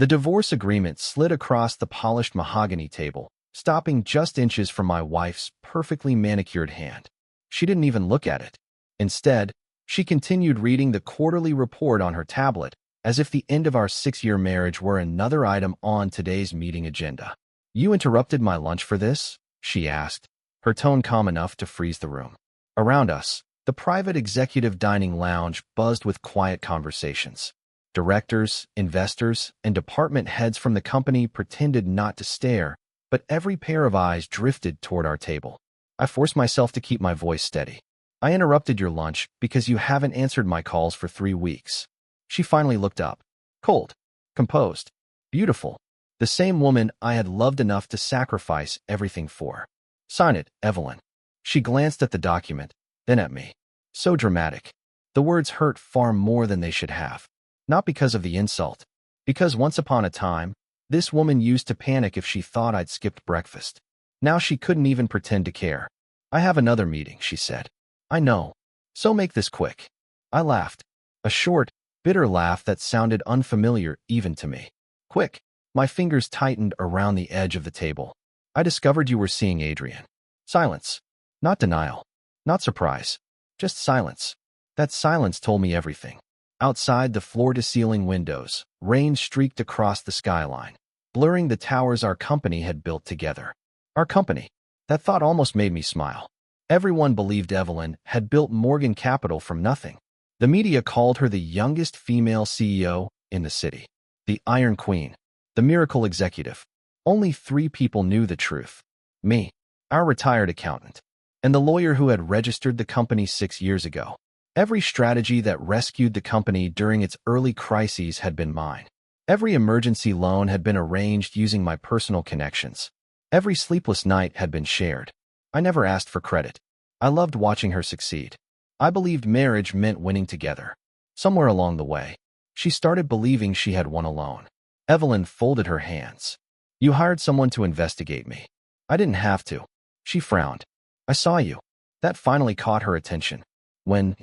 The divorce agreement slid across the polished mahogany table, stopping just inches from my wife's perfectly manicured hand. She didn't even look at it. Instead, she continued reading the quarterly report on her tablet, as if the end of our 6-year marriage were another item on today's meeting agenda. "You interrupted my lunch for this?" she asked, her tone calm enough to freeze the room. Around us, the private executive dining lounge buzzed with quiet conversations. Directors, investors, and department heads from the company pretended not to stare, but every pair of eyes drifted toward our table. I forced myself to keep my voice steady. "I interrupted your lunch because you haven't answered my calls for 3 weeks." She finally looked up. Cold, composed, beautiful. The same woman I had loved enough to sacrifice everything for. "Sign it, Evelyn." She glanced at the document, then at me. So dramatic. The words hurt far more than they should have. Not because of the insult. Because once upon a time, this woman used to panic if she thought I'd skipped breakfast. Now she couldn't even pretend to care. "I have another meeting," she said. "I know. So make this quick." I laughed. A short, bitter laugh that sounded unfamiliar even to me. "Quick." My fingers tightened around the edge of the table. "I discovered you were seeing Adrian." Silence. Not denial. Not surprise. Just silence. That silence told me everything. Outside the floor-to-ceiling windows, rain streaked across the skyline, blurring the towers our company had built together. Our company. That thought almost made me smile. Everyone believed Evelyn had built Morgan Capital from nothing. The media called her the youngest female CEO in the city. The Iron Queen. The miracle executive. Only 3 people knew the truth. Me, our retired accountant, and the lawyer who had registered the company 6 years ago. Every strategy that rescued the company during its early crises had been mine. Every emergency loan had been arranged using my personal connections. Every sleepless night had been shared. I never asked for credit. I loved watching her succeed. I believed marriage meant winning together. Somewhere along the way, she started believing she had won alone. Evelyn folded her hands. "You hired someone to investigate me." "I didn't have to." She frowned. "I saw you." That finally caught her attention. "When?"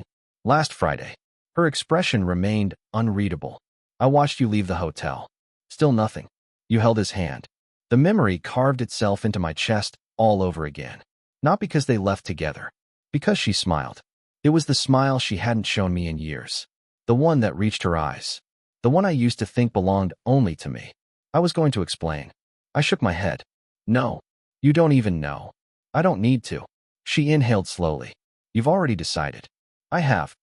"Last Friday." Her expression remained unreadable. "I watched you leave the hotel." Still nothing. You held his hand. The memory carved itself into my chest all over again. Not because they left together. Because she smiled. It was the smile she hadn't shown me in years. The one that reached her eyes. The one I used to think belonged only to me. I was going to explain. I shook my head. "No. You don't even know." "I don't need to." She inhaled slowly. "You've already decided." "I have."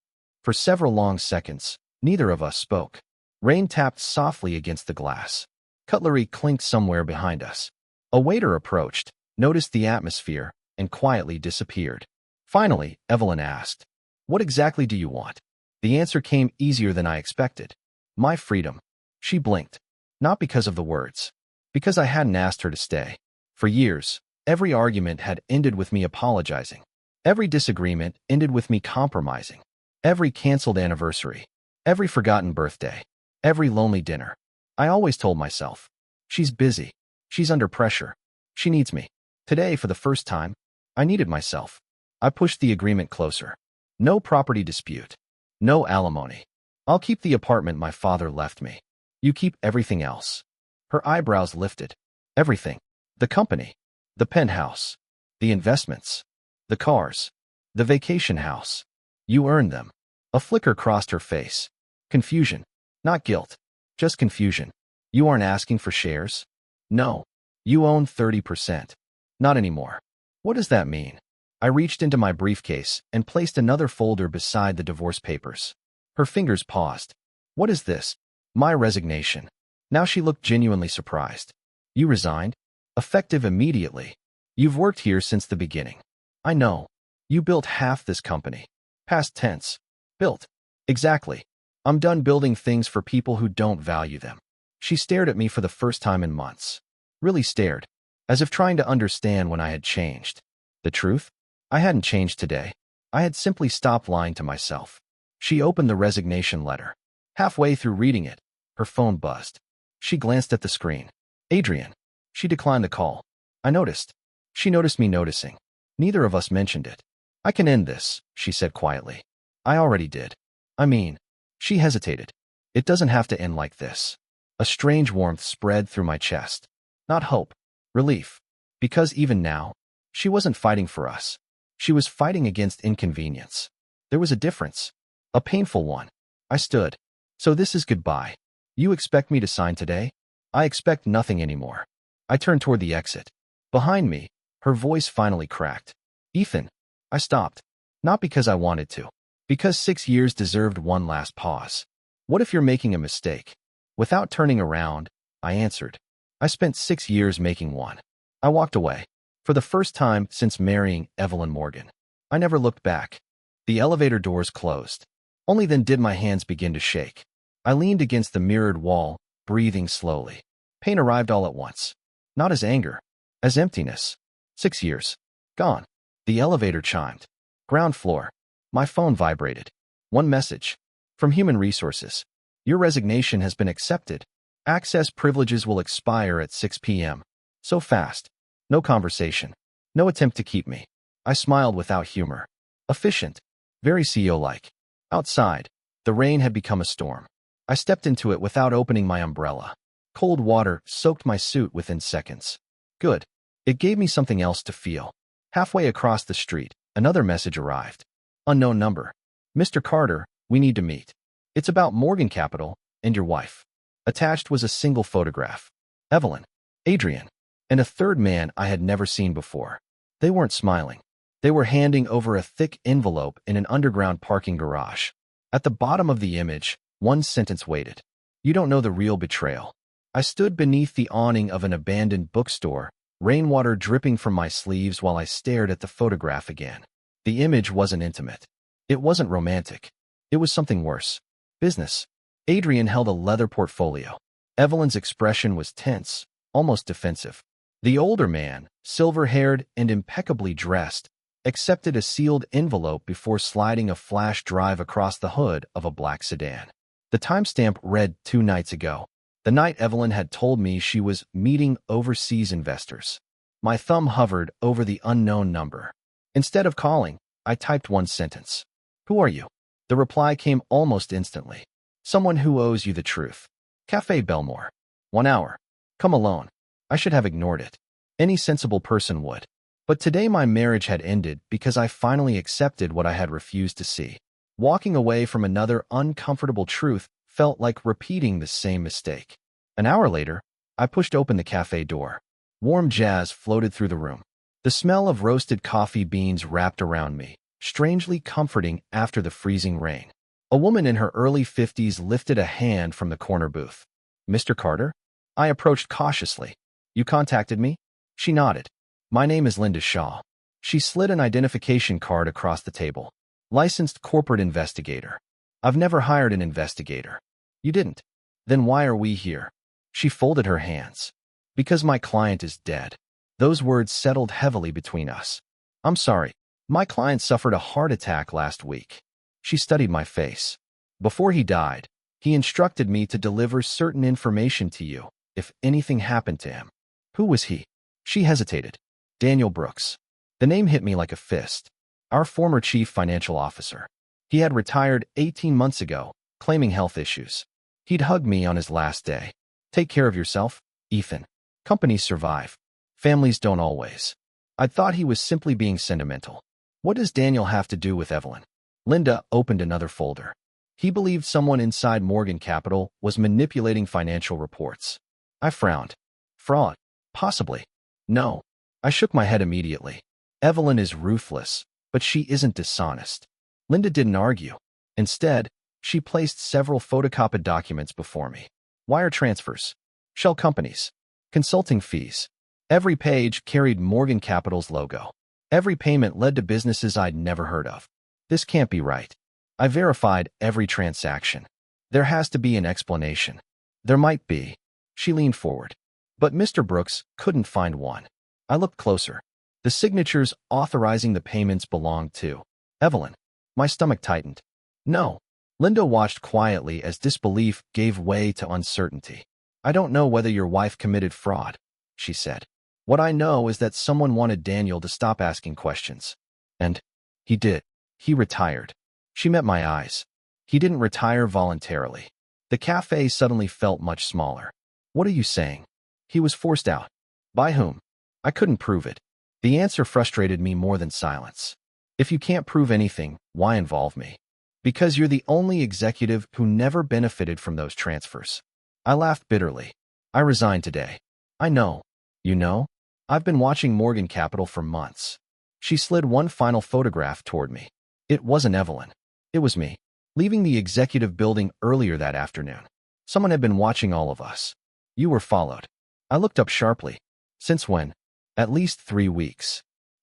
For several long seconds, neither of us spoke. Rain tapped softly against the glass. Cutlery clinked somewhere behind us. A waiter approached, noticed the atmosphere, and quietly disappeared. Finally, Evelyn asked, "What exactly do you want?" The answer came easier than I expected. "My freedom." She blinked. Not because of the words. Because I hadn't asked her to stay. For years, every argument had ended with me apologizing. Every disagreement ended with me compromising. Every canceled anniversary. Every forgotten birthday. Every lonely dinner. I always told myself, she's busy. She's under pressure. She needs me. Today, for the first time, I needed myself. I pushed the agreement closer. No property dispute. No alimony. I'll keep the apartment my father left me. You keep everything else. Her eyebrows lifted. Everything. The company. The penthouse. The investments. The cars. The vacation house. You earned them. A flicker crossed her face. Confusion. Not guilt. Just confusion. You aren't asking for shares? No. You own 30%. Not anymore. What does that mean? I reached into my briefcase and placed another folder beside the divorce papers. Her fingers paused. What is this? My resignation. Now she looked genuinely surprised. You resigned? Effective immediately. You've worked here since the beginning. I know. You built half this company. Past tense. Built. Exactly. I'm done building things for people who don't value them. She stared at me for the first time in months. Really stared. As if trying to understand when I had changed. The truth? I hadn't changed today. I had simply stopped lying to myself. She opened the resignation letter. Halfway through reading it, her phone buzzed. She glanced at the screen. Adrian. She declined the call. I noticed. She noticed me noticing. Neither of us mentioned it. I can end this, she said quietly. I already did. I mean, she hesitated. It doesn't have to end like this. A strange warmth spread through my chest. Not hope, relief. Because even now, she wasn't fighting for us. She was fighting against inconvenience. There was a difference. A painful one. I stood. So this is goodbye. You expect me to sign today? I expect nothing anymore. I turned toward the exit. Behind me, her voice finally cracked. Ethan. I stopped. Not because I wanted to. Because 6 years deserved one last pause. What if you're making a mistake? Without turning around, I answered. I spent 6 years making one. I walked away. For the first time since marrying Evelyn Morgan. I never looked back. The elevator doors closed. Only then did my hands begin to shake. I leaned against the mirrored wall, breathing slowly. Pain arrived all at once. Not as anger, as emptiness. 6 years. Gone. The elevator chimed. Ground floor. My phone vibrated. One message. From Human Resources. Your resignation has been accepted. Access privileges will expire at 6 p.m. So fast. No conversation. No attempt to keep me. I smiled without humor. Efficient. Very CEO-like. Outside, the rain had become a storm. I stepped into it without opening my umbrella. Cold water soaked my suit within seconds. Good. It gave me something else to feel. Halfway across the street, another message arrived. Unknown number. Mr. Carter, we need to meet. It's about Morgan Capital and your wife. Attached was a single photograph. Evelyn, Adrian, and a third man I had never seen before. They weren't smiling. They were handing over a thick envelope in an underground parking garage. At the bottom of the image, one sentence waited. You don't know the real betrayal. I stood beneath the awning of an abandoned bookstore, rainwater dripping from my sleeves while I stared at the photograph again. The image wasn't intimate. It wasn't romantic. It was something worse. Business. Adrian held a leather portfolio. Evelyn's expression was tense, almost defensive. The older man, silver-haired and impeccably dressed, accepted a sealed envelope before sliding a flash drive across the hood of a black sedan. The timestamp read 2 nights ago, the night Evelyn had told me she was meeting overseas investors. My thumb hovered over the unknown number. Instead of calling, I typed one sentence. Who are you? The reply came almost instantly. Someone who owes you the truth. Cafe Belmore. 1 hour. Come alone. I should have ignored it. Any sensible person would. But today my marriage had ended because I finally accepted what I had refused to see. Walking away from another uncomfortable truth felt like repeating the same mistake. An hour later, I pushed open the cafe door. Warm jazz floated through the room. The smell of roasted coffee beans wrapped around me, strangely comforting after the freezing rain. A woman in her early 50s lifted a hand from the corner booth. Mr. Carter? I approached cautiously. You contacted me? She nodded. My name is Linda Shaw. She slid an identification card across the table. Licensed corporate investigator. I've never hired an investigator. You didn't. Then why are we here? She folded her hands. Because my client is dead. Those words settled heavily between us. I'm sorry. My client suffered a heart attack last week. She studied my face. Before he died, he instructed me to deliver certain information to you if anything happened to him. Who was he? She hesitated. Daniel Brooks. The name hit me like a fist. Our former chief financial officer. He had retired 18 months ago, claiming health issues. He'd hug me on his last day. Take care of yourself, Ethan. Companies survive. Families don't always. I thought he was simply being sentimental. What does Daniel have to do with Evelyn? Linda opened another folder. He believed someone inside Morgan Capital was manipulating financial reports. I frowned. Fraud? Possibly. No. I shook my head immediately. Evelyn is ruthless, but she isn't dishonest. Linda didn't argue. Instead, she placed several photocopied documents before me. Wire transfers. Shell companies. Consulting fees. Every page carried Morgan Capital's logo. Every payment led to businesses I'd never heard of. This can't be right. I verified every transaction. There has to be an explanation. There might be. She leaned forward. But Mr. Brooks couldn't find one. I looked closer. The signatures authorizing the payments belonged to Evelyn. My stomach tightened. No. Linda watched quietly as disbelief gave way to uncertainty. I don't know whether your wife committed fraud, she said. What I know is that someone wanted Daniel to stop asking questions. And he did. He retired. She met my eyes. He didn't retire voluntarily. The cafe suddenly felt much smaller. What are you saying? He was forced out. By whom? I couldn't prove it. The answer frustrated me more than silence. If you can't prove anything, why involve me? Because you're the only executive who never benefited from those transfers. I laughed bitterly. I resigned today. I know. You know? I've been watching Morgan Capital for months. She slid one final photograph toward me. It wasn't Evelyn. It was me, leaving the executive building earlier that afternoon. Someone had been watching all of us. You were followed. I looked up sharply. Since when? At least 3 weeks.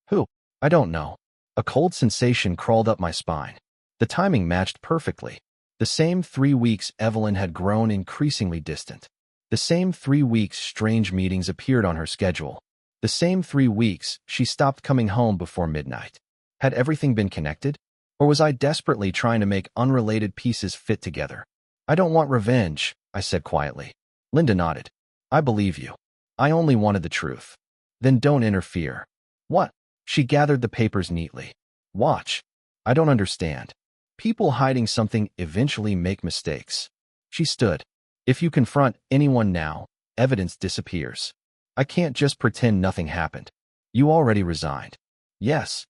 Who? I don't know. A cold sensation crawled up my spine. The timing matched perfectly. The same 3 weeks Evelyn had grown increasingly distant. The same 3 weeks strange meetings appeared on her schedule. The same 3 weeks she stopped coming home before midnight. Had everything been connected? Or was I desperately trying to make unrelated pieces fit together? I don't want revenge, I said quietly. Linda nodded. I believe you. I only wanted the truth. Then don't interfere. What? She gathered the papers neatly. Watch. I don't understand. People hiding something eventually make mistakes. She stood. If you confront anyone now, evidence disappears. I can't just pretend nothing happened. You already resigned. Yes.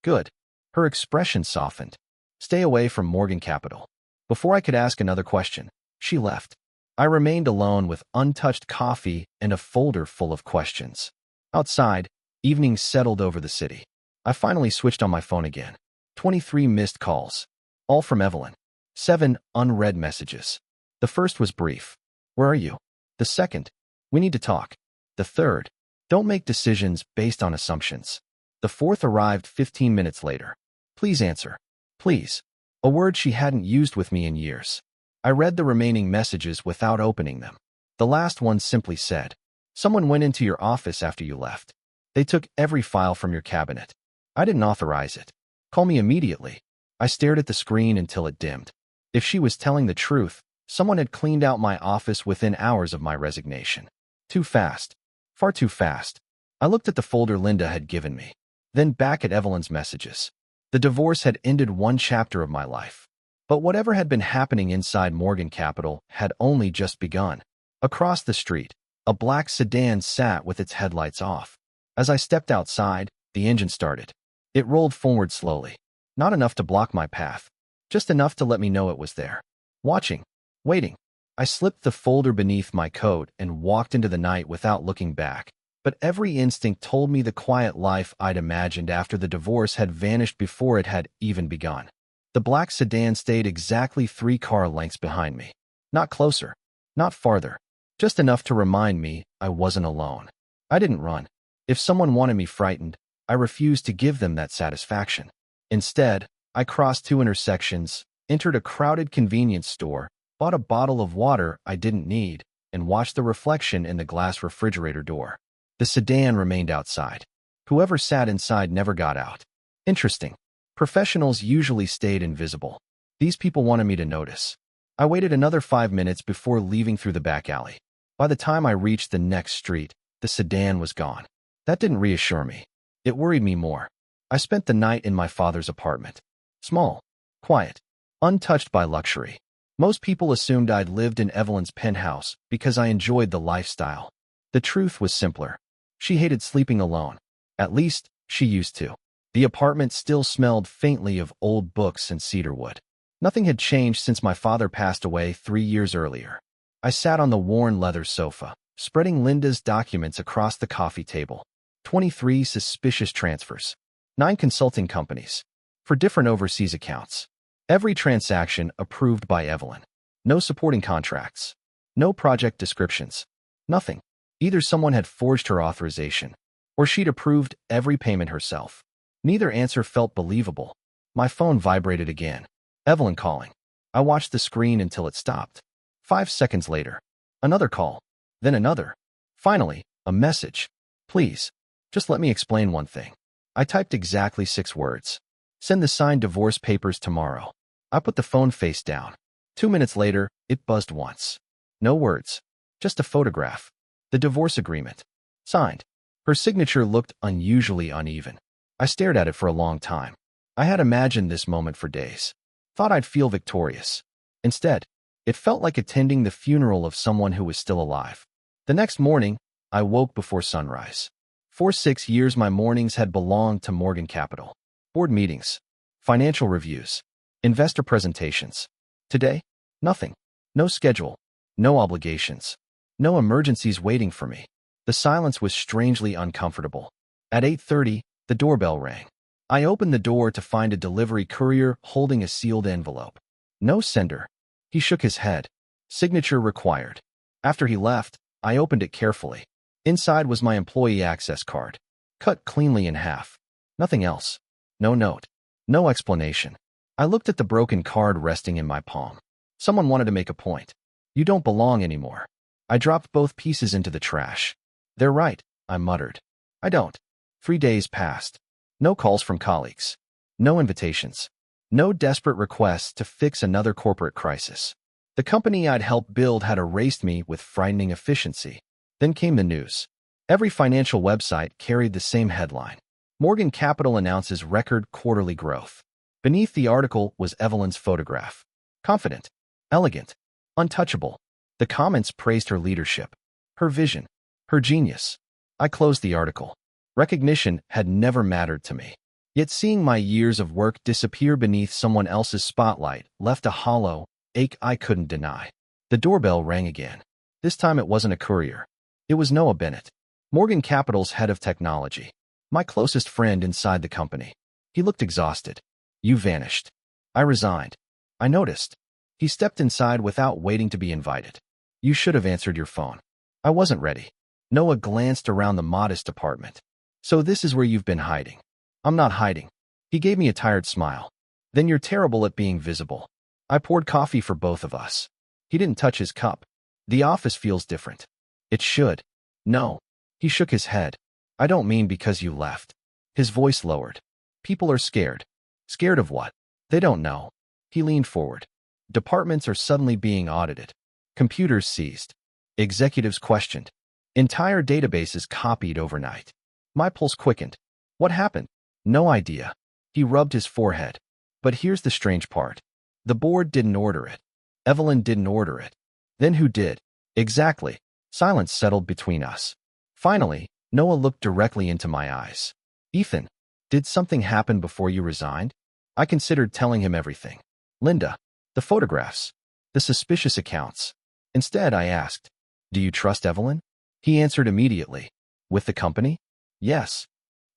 Good. Her expression softened. Stay away from Morgan Capital. Before I could ask another question, she left. I remained alone with untouched coffee and a folder full of questions. Outside, evening settled over the city. I finally switched on my phone again. 23 missed calls. All from Evelyn. 7 unread messages. The first was brief. Where are you? The second, we need to talk. The third, don't make decisions based on assumptions. The fourth arrived 15 minutes later. Please answer. Please. A word she hadn't used with me in years. I read the remaining messages without opening them. The last one simply said, someone went into your office after you left. They took every file from your cabinet. I didn't authorize it. Call me immediately. I stared at the screen until it dimmed. If she was telling the truth, someone had cleaned out my office within hours of my resignation. Too fast. Far too fast. I looked at the folder Linda had given me, then back at Evelyn's messages. The divorce had ended one chapter of my life. But whatever had been happening inside Morgan Capital had only just begun. Across the street, a black sedan sat with its headlights off. As I stepped outside, the engine started. It rolled forward slowly. Not enough to block my path. Just enough to let me know it was there. Watching. Waiting. I slipped the folder beneath my coat and walked into the night without looking back. But every instinct told me the quiet life I'd imagined after the divorce had vanished before it had even begun. The black sedan stayed exactly 3 car lengths behind me. Not closer. Not farther. Just enough to remind me I wasn't alone. I didn't run. If someone wanted me frightened, I refused to give them that satisfaction. Instead, I crossed 2 intersections, entered a crowded convenience store, bought a bottle of water I didn't need, and watched the reflection in the glass refrigerator door. The sedan remained outside. Whoever sat inside never got out. Interesting. Professionals usually stayed invisible. These people wanted me to notice. I waited another 5 minutes before leaving through the back alley. By the time I reached the next street, the sedan was gone. That didn't reassure me. It worried me more. I spent the night in my father's apartment. Small, quiet, untouched by luxury. Most people assumed I'd lived in Evelyn's penthouse because I enjoyed the lifestyle. The truth was simpler. She hated sleeping alone. At least, she used to. The apartment still smelled faintly of old books and cedarwood. Nothing had changed since my father passed away 3 years earlier. I sat on the worn leather sofa, spreading Linda's documents across the coffee table. 23 suspicious transfers. 9 consulting companies. For different overseas accounts. Every transaction approved by Evelyn. No supporting contracts. No project descriptions. Nothing. Either someone had forged her authorization, or she'd approved every payment herself. Neither answer felt believable. My phone vibrated again. Evelyn calling. I watched the screen until it stopped. 5 seconds later, another call. Then another. Finally, a message. Please, just let me explain one thing. I typed exactly 6 words. Send the signed divorce papers tomorrow. I put the phone face down. 2 minutes later, it buzzed once. No words. Just a photograph. The divorce agreement. Signed. Her signature looked unusually uneven. I stared at it for a long time. I had imagined this moment for days. Thought I'd feel victorious. Instead, It felt like attending the funeral of someone who was still alive. The next morning, I woke before sunrise. For 6 years, my mornings had belonged to Morgan Capital. Board meetings, financial reviews, investor presentations. Today, nothing. No schedule, no obligations, no emergencies waiting for me. The silence was strangely uncomfortable. At 8:30, the doorbell rang. I opened the door to find a delivery courier holding a sealed envelope. No sender. He shook his head. Signature required. After he left, I opened it carefully. Inside was my employee access card, cut cleanly in half. Nothing else. No note. No explanation. I looked at the broken card resting in my palm. Someone wanted to make a point. You don't belong anymore. I dropped both pieces into the trash. They're right, I muttered. I don't. 3 days passed. No calls from colleagues. No invitations. No desperate requests to fix another corporate crisis. The company I'd helped build had erased me with frightening efficiency. Then came the news. Every financial website carried the same headline. Morgan Capital announces record quarterly growth. Beneath the article was Evelyn's photograph. Confident, elegant, untouchable. The comments praised her leadership, her vision, her genius. I closed the article. Recognition had never mattered to me. Yet seeing my years of work disappear beneath someone else's spotlight left a hollow ache I couldn't deny. The doorbell rang again. This time it wasn't a courier. It was Noah Bennett, Morgan Capital's head of technology, my closest friend inside the company. He looked exhausted. You vanished. I resigned. I noticed. He stepped inside without waiting to be invited. You should have answered your phone. I wasn't ready. Noah glanced around the modest apartment. So this is where you've been hiding. I'm not hiding. He gave me a tired smile. Then you're terrible at being visible. I poured coffee for both of us. He didn't touch his cup. The office feels different. It should. No. He shook his head. I don't mean because you left. His voice lowered. People are scared. Scared of what? They don't know. He leaned forward. Departments are suddenly being audited. Computers seized. Executives questioned. Entire databases copied overnight. My pulse quickened. What happened? No idea. He rubbed his forehead. But here's the strange part. The board didn't order it. Evelyn didn't order it. Then who did? Exactly. Silence settled between us. Finally, Noah looked directly into my eyes. Ethan, did something happen before you resigned? I considered telling him everything. Linda, the photographs, the suspicious accounts. Instead, I asked, do you trust Evelyn? He answered immediately. With the company? Yes.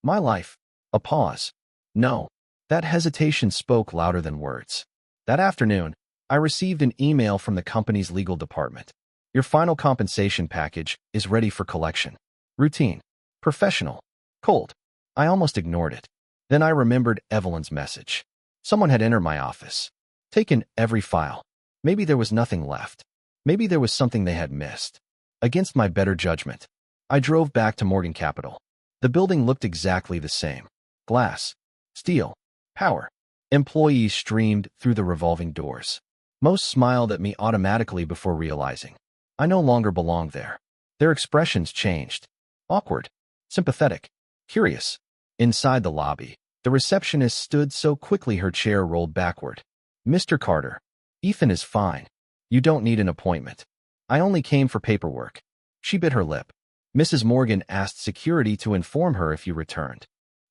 My life. A pause. No. That hesitation spoke louder than words. That afternoon, I received an email from the company's legal department. Your final compensation package is ready for collection. Routine. Professional. Cold. I almost ignored it. Then I remembered Evelyn's message. Someone had entered my office. Taken every file. Maybe there was nothing left. Maybe there was something they had missed. Against my better judgment, I drove back to Morgan Capital. The building looked exactly the same. Glass. Steel. Power. Employees streamed through the revolving doors. Most smiled at me automatically before realizing I no longer belonged there. Their expressions changed. Awkward. Sympathetic. Curious. Inside the lobby, the receptionist stood so quickly her chair rolled backward. Mr. Carter, Ethan is fine. You don't need an appointment. I only came for paperwork. She bit her lip. Mrs. Morgan asked security to inform her if you returned.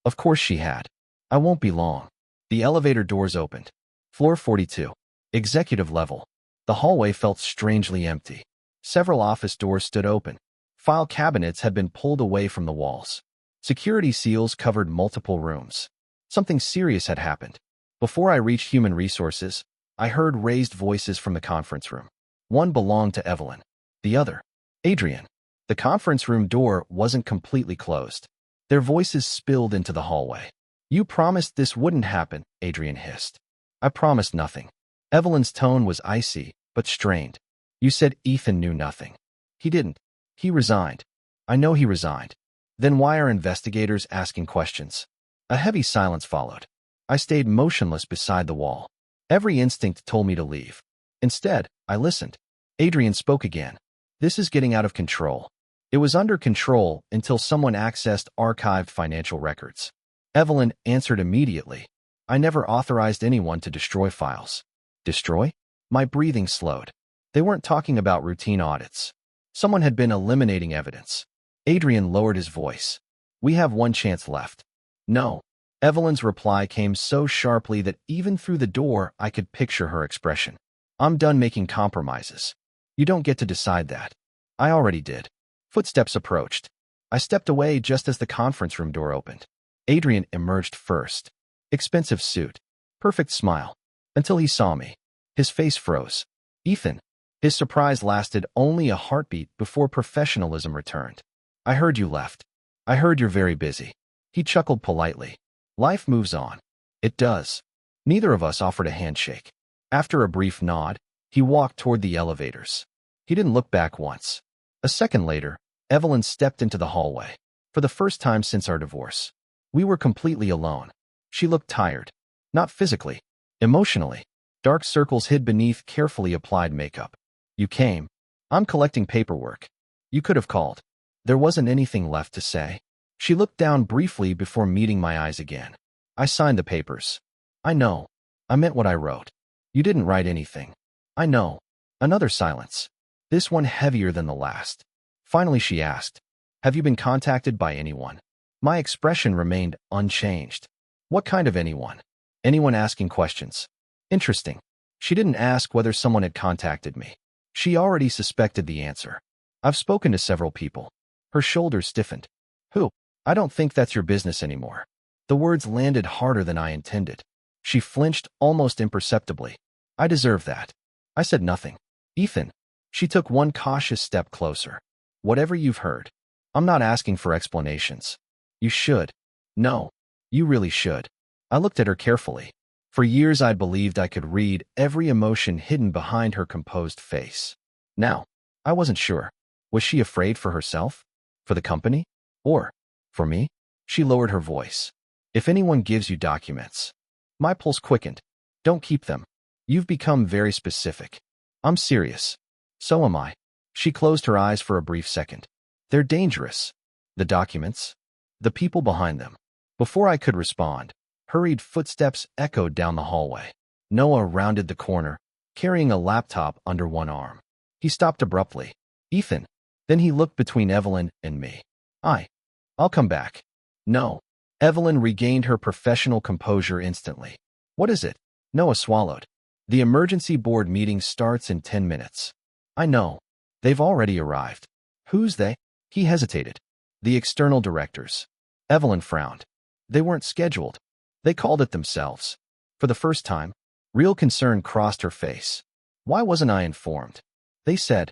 Of course she had. I won't be long. The elevator doors opened. Floor 42. Executive level. The hallway felt strangely empty. Several office doors stood open. File cabinets had been pulled away from the walls. Security seals covered multiple rooms. Something serious had happened. Before I reached human resources, I heard raised voices from the conference room. One belonged to Evelyn. The other, Adrian. The conference room door wasn't completely closed. Their voices spilled into the hallway. You promised this wouldn't happen, Adrian hissed. I promised nothing. Evelyn's tone was icy, but strained. You said Ethan knew nothing. He didn't. He resigned. I know he resigned. Then why are investigators asking questions? A heavy silence followed. I stayed motionless beside the wall. Every instinct told me to leave. Instead, I listened. Adrian spoke again. This is getting out of control. It was under control until someone accessed archived financial records. Evelyn answered immediately. I never authorized anyone to destroy files. Destroy? My breathing slowed. They weren't talking about routine audits. Someone had been eliminating evidence. Adrian lowered his voice. We have one chance left. No. Evelyn's reply came so sharply that even through the door I could picture her expression. I'm done making compromises. You don't get to decide that. I already did. Footsteps approached. I stepped away just as the conference room door opened. Adrian emerged first. Expensive suit. Perfect smile. Until he saw me. His face froze. Ethan. His surprise lasted only a heartbeat before professionalism returned. I heard you left. I heard you're very busy. He chuckled politely. Life moves on. It does. Neither of us offered a handshake. After a brief nod, he walked toward the elevators. He didn't look back once. A second later, Evelyn stepped into the hallway. For the first time since our divorce. We were completely alone. She looked tired. Not physically. Emotionally. Dark circles hid beneath carefully applied makeup. You came. I'm collecting paperwork. You could have called. There wasn't anything left to say. She looked down briefly before meeting my eyes again. I signed the papers. I know. I meant what I wrote. You didn't write anything. I know. Another silence. This one heavier than the last. Finally she asked, have you been contacted by anyone? My expression remained unchanged. What kind of anyone? Anyone asking questions. Interesting. She didn't ask whether someone had contacted me. She already suspected the answer. I've spoken to several people. Her shoulders stiffened. Who? I don't think that's your business anymore. The words landed harder than I intended. She flinched almost imperceptibly. I deserve that. I said nothing. Ethan. She took one cautious step closer. Whatever you've heard. I'm not asking for explanations. You should. No. You really should. I looked at her carefully. For years I'd believed I could read every emotion hidden behind her composed face. Now, I wasn't sure. Was she afraid for herself? For the company? Or for me? She lowered her voice. If anyone gives you documents. My pulse quickened. Don't keep them. You've become very specific. I'm serious. So am I. She closed her eyes for a brief second. They're dangerous. The documents? The people behind them. Before I could respond, hurried footsteps echoed down the hallway. Noah rounded the corner, carrying a laptop under one arm. He stopped abruptly. Ethan. Then he looked between Evelyn and me. I'll come back. No. Evelyn regained her professional composure instantly. What is it? Noah swallowed. The emergency board meeting starts in 10 minutes. I know. They've already arrived. Who's they? He hesitated. The external directors. Evelyn frowned. They weren't scheduled. They called it themselves. For the first time, real concern crossed her face. Why wasn't I informed? They said.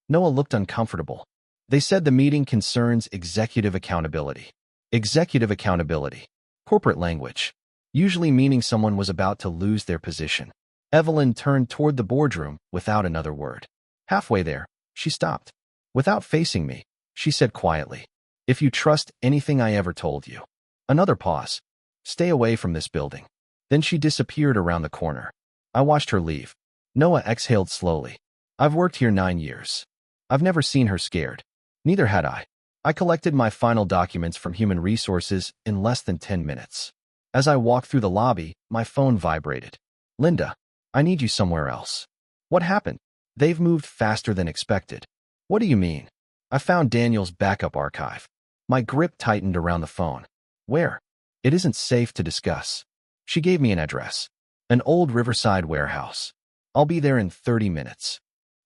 Noah looked uncomfortable. They said the meeting concerns executive accountability. Executive accountability. Corporate language. Usually meaning someone was about to lose their position. Evelyn turned toward the boardroom without another word. Halfway there, she stopped. Without facing me, she said quietly, if you trust anything I ever told you. Another pause. Stay away from this building. Then she disappeared around the corner. I watched her leave. Noah exhaled slowly. I've worked here 9 years. I've never seen her scared. Neither had I. I collected my final documents from Human Resources in less than 10 minutes. As I walked through the lobby, my phone vibrated. Linda, I need you somewhere else. What happened? They've moved faster than expected. What do you mean? I found Daniel's backup archive. My grip tightened around the phone. Where? It isn't safe to discuss. She gave me an address. An old Riverside warehouse. I'll be there in 30 minutes.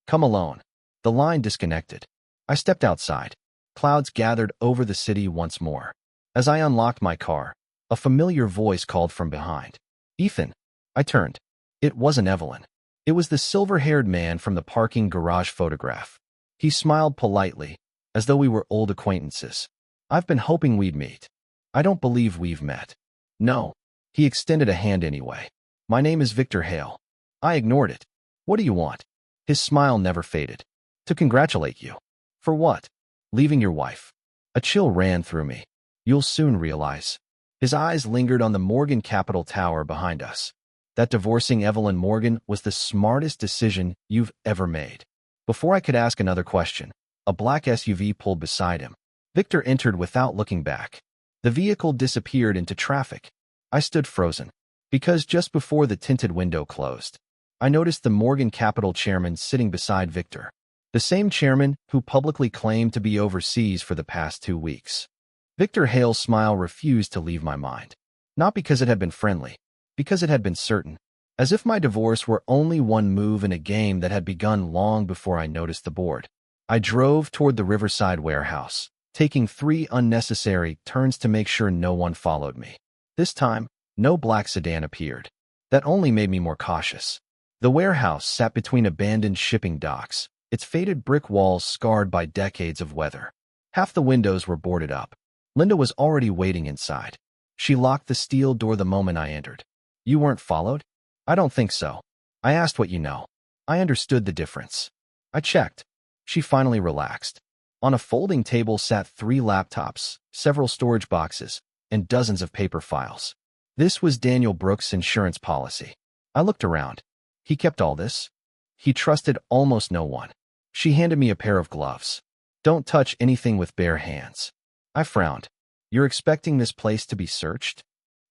Come alone. The line disconnected. I stepped outside. Clouds gathered over the city once more. As I unlocked my car, a familiar voice called from behind. Ethan. I turned. It wasn't Evelyn. It was the silver-haired man from the parking garage photograph. He smiled politely, as though we were old acquaintances. I've been hoping we'd meet. I don't believe we've met. No. He extended a hand anyway. My name is Victor Hale. I ignored it. What do you want? His smile never faded. To congratulate you. For what? Leaving your wife. A chill ran through me. You'll soon realize. His eyes lingered on the Morgan Capitol Tower behind us. That divorcing Evelyn Morgan was the smartest decision you've ever made. Before I could ask another question, a black SUV pulled beside him. Victor entered without looking back. The vehicle disappeared into traffic. I stood frozen. Because just before the tinted window closed, I noticed the Morgan Capital chairman sitting beside Victor, the same chairman who publicly claimed to be overseas for the past 2 weeks. Victor Hale's smile refused to leave my mind. Not because it had been friendly, because it had been certain, as if my divorce were only one move in a game that had begun long before I noticed the board. I drove toward the Riverside warehouse, taking 3 unnecessary turns to make sure no one followed me. This time, no black sedan appeared. That only made me more cautious. The warehouse sat between abandoned shipping docks, its faded brick walls scarred by decades of weather. Half the windows were boarded up. Linda was already waiting inside. She locked the steel door the moment I entered. "You weren't followed?" "I don't think so. I asked what you know." I understood the difference. I checked. She finally relaxed. On a folding table sat 3 laptops, several storage boxes, and dozens of paper files. This was Daniel Brooks' insurance policy. I looked around. He kept all this? He trusted almost no one. She handed me a pair of gloves. "Don't touch anything with bare hands." I frowned. "You're expecting this place to be searched?"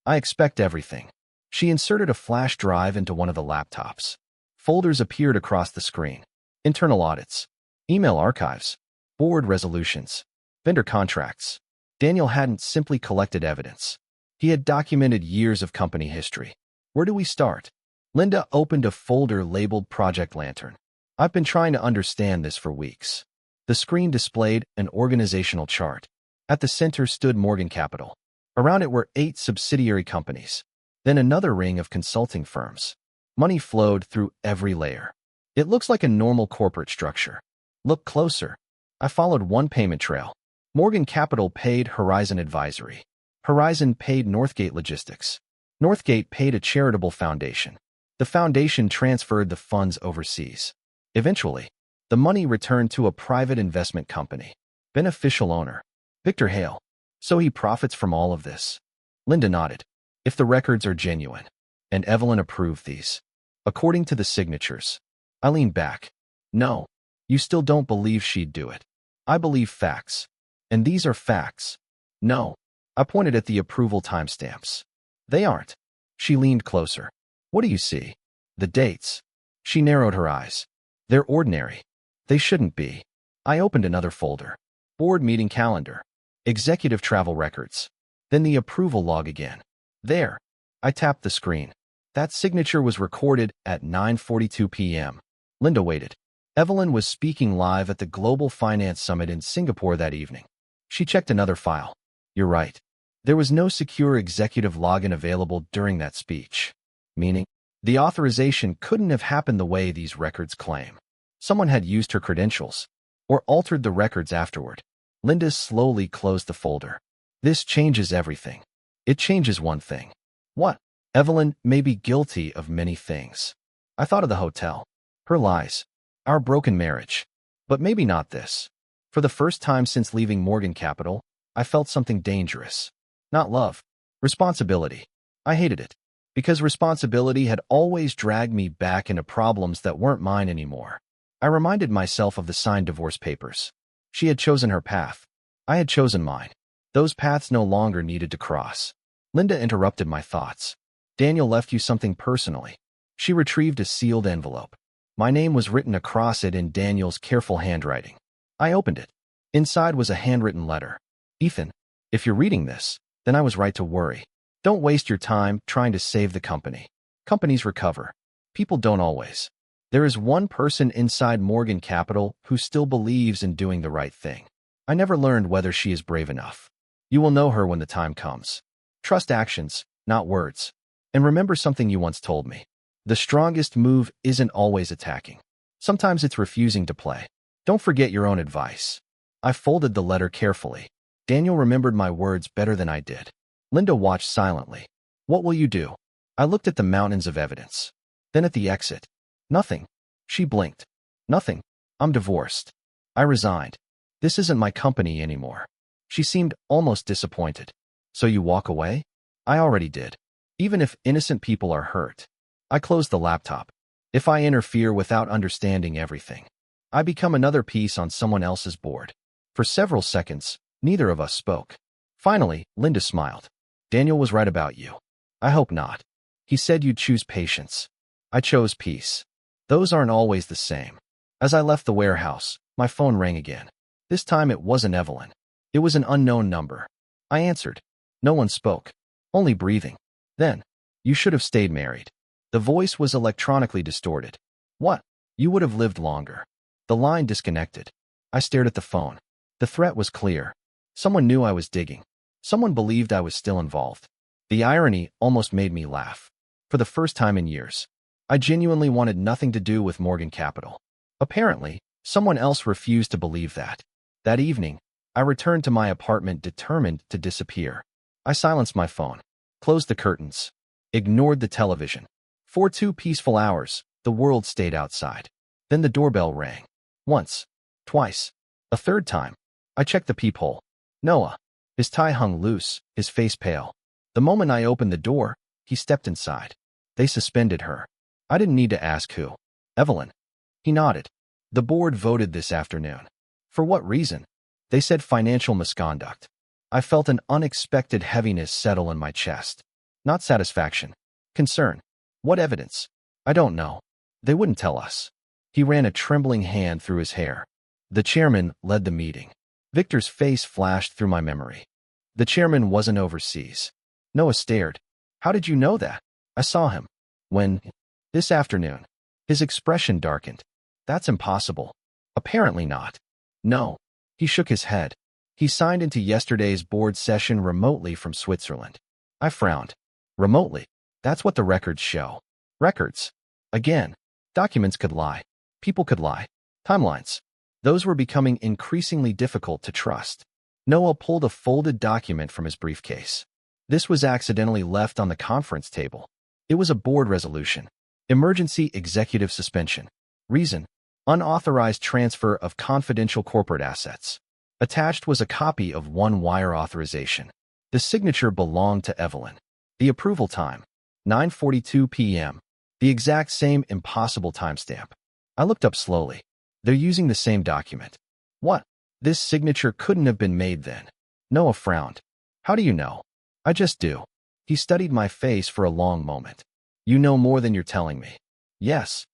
"I expect everything." She inserted a flash drive into one of the laptops. Folders appeared across the screen. Internal audits, email archives, board resolutions, vendor contracts. Daniel hadn't simply collected evidence. He had documented years of company history. Where do we start? Linda opened a folder labeled Project Lantern. I've been trying to understand this for weeks. The screen displayed an organizational chart. At the center stood Morgan Capital. Around it were 8 subsidiary companies. Then another ring of consulting firms. Money flowed through every layer. "It looks like a normal corporate structure." "Look closer." I followed one payment trail. Morgan Capital paid Horizon Advisory. Horizon paid Northgate Logistics. Northgate paid a charitable foundation. The foundation transferred the funds overseas. Eventually, the money returned to a private investment company. Beneficial owner, Victor Hale. So he profits from all of this. Linda nodded. "If the records are genuine." And Evelyn approved these. "According to the signatures." I leaned back. "No, you still don't believe she'd do it." "I believe facts. And these are facts." "No." I pointed at the approval timestamps. "They aren't." She leaned closer. "What do you see?" "The dates." She narrowed her eyes. "They're ordinary. They shouldn't be." I opened another folder. Board meeting calendar. Executive travel records. Then the approval log again. There. I tapped the screen. That signature was recorded at 9:42 p.m. Linda waited. Evelyn was speaking live at the Global Finance Summit in Singapore that evening. She checked another file. "You're right. There was no secure executive login available during that speech." Meaning, the authorization couldn't have happened the way these records claim. Someone had used her credentials, or altered the records afterward. Linda slowly closed the folder. "This changes everything." "It changes one thing." "What?" "Evelyn may be guilty of many things." I thought of the hotel, her lies, our broken marriage. But maybe not this. For the first time since leaving Morgan Capital, I felt something dangerous. Not love. Responsibility. I hated it. Because responsibility had always dragged me back into problems that weren't mine anymore. I reminded myself of the signed divorce papers. She had chosen her path. I had chosen mine. Those paths no longer needed to cross. Linda interrupted my thoughts. "Daniel left you something personally." She retrieved a sealed envelope. My name was written across it in Daniel's careful handwriting. I opened it. Inside was a handwritten letter. "Ethan, if you're reading this, then I was right to worry. Don't waste your time trying to save the company. Companies recover. People don't always. There is one person inside Morgan Capital who still believes in doing the right thing. I never learned whether she is brave enough. You will know her when the time comes. Trust actions, not words. And remember something you once told me. The strongest move isn't always attacking. Sometimes it's refusing to play. Don't forget your own advice." I folded the letter carefully. Daniel remembered my words better than I did. Linda watched silently. "What will you do?" I looked at the mountains of evidence. Then at the exit. "Nothing." She blinked. "Nothing. I'm divorced. I resigned. This isn't my company anymore." She seemed almost disappointed. "So you walk away?" "I already did. Even if innocent people are hurt." I closed the laptop. "If I interfere without understanding everything, I become another piece on someone else's board." For several seconds, neither of us spoke. Finally, Linda smiled. "Daniel was right about you." "I hope not. He said you'd choose patience." I chose peace. Those aren't always the same. As I left the warehouse, my phone rang again. This time it wasn't Evelyn. It was an unknown number. I answered. No one spoke. Only breathing. Then, you should have stayed married. The voice was electronically distorted. What? You would have lived longer. The line disconnected. I stared at the phone. The threat was clear. Someone knew I was digging. Someone believed I was still involved. The irony almost made me laugh. For the first time in years, I genuinely wanted nothing to do with Morgan Capital. Apparently, someone else refused to believe that. That evening, I returned to my apartment determined to disappear. I silenced my phone, closed the curtains, ignored the television. For 2 peaceful hours, the world stayed outside. Then the doorbell rang. Once, twice, a third time. I checked the peephole. Noah. His tie hung loose, his face pale. The moment I opened the door, he stepped inside. They suspended her. I didn't need to ask who. Evelyn. He nodded. The board voted this afternoon. For what reason? They said financial misconduct. I felt an unexpected heaviness settle in my chest. Not satisfaction. Concern. What evidence? I don't know. They wouldn't tell us. He ran a trembling hand through his hair. The chairman led the meeting. Victor's face flashed through my memory. The chairman wasn't overseas. Noah stared. How did you know that? I saw him. When? This afternoon. His expression darkened. That's impossible. Apparently not. No. He shook his head. He signed into yesterday's board session remotely from Switzerland. I frowned. Remotely. That's what the records show. Records. Again. Documents could lie. People could lie. Timelines. Those were becoming increasingly difficult to trust. Noah pulled a folded document from his briefcase. This was accidentally left on the conference table. It was a board resolution. Emergency executive suspension. Reason: unauthorized transfer of confidential corporate assets. Attached was a copy of one wire authorization. The signature belonged to Evelyn. The approval time: 9:42 p.m. The exact same impossible timestamp. I looked up slowly. They're using the same document. What? This signature couldn't have been made then. Noah frowned. How do you know? I just do. He studied my face for a long moment. You know more than you're telling me. Yes.